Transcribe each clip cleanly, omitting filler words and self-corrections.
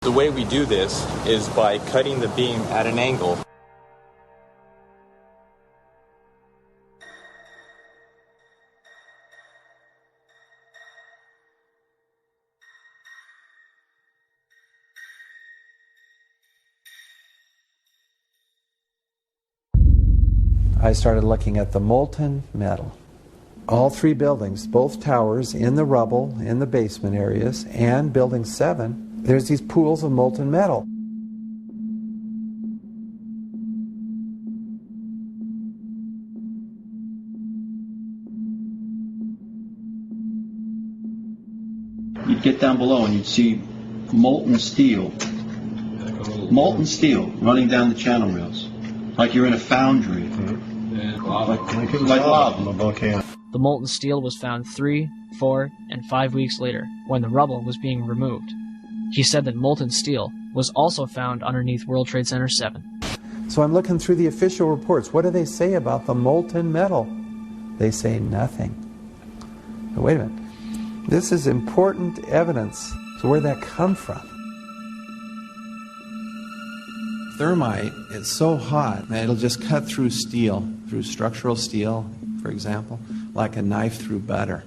The way we do this is by cutting the beam at an angle. I started looking at the molten metal. All three buildings, both towers in the rubble, in the basement areas, and Building 7, there's these pools of molten metal. You'd get down below and you'd see molten steel running down the channel rails, like you're in a foundry. Like lava. The molten steel was found 3, 4, and 5 weeks later, when the rubble was being removed. He said that molten steel was also found underneath World Trade Center 7. So I'm looking through the official reports. What do they say about the molten metal? They say nothing. Now, wait a minute. This is important evidence. So where did that come from? Thermite is so hot that it'll just cut through steel, through structural steel, for example, like a knife through butter.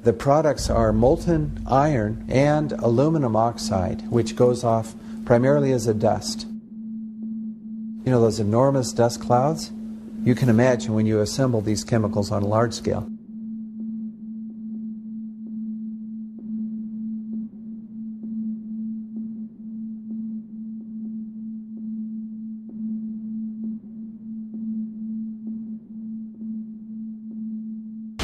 The products are molten iron and aluminum oxide, which goes off primarily as a dust. You know those enormous dust clouds? You can imagine when you assemble these chemicals on a large scale.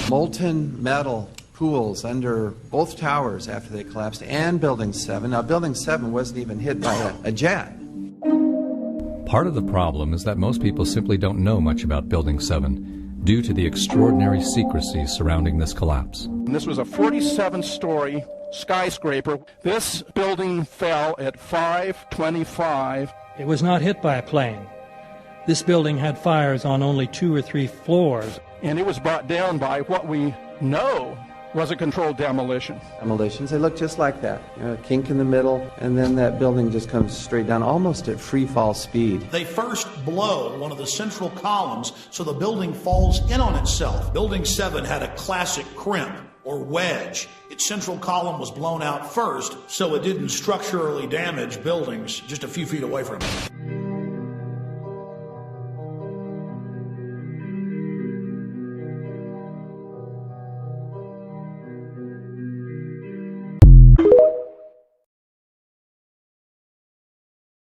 Molten metal pools under both towers after they collapsed, and Building 7. Now, Building 7 wasn't even hit by a jet. Part of the problem is that most people simply don't know much about Building 7 due to the extraordinary secrecy surrounding this collapse. And this was a 47-story skyscraper. This building fell at 5:25. It was not hit by a plane. This building had fires on only 2 or 3 floors. And it was brought down by what we know was a controlled demolition. Demolitions, they look just like that. You know, a kink in the middle, and then that building just comes straight down, almost at free fall speed. They first blow one of the central columns so the building falls in on itself. Building 7 had a classic crimp or wedge. Its central column was blown out first, so it didn't structurally damage buildings just a few feet away from it.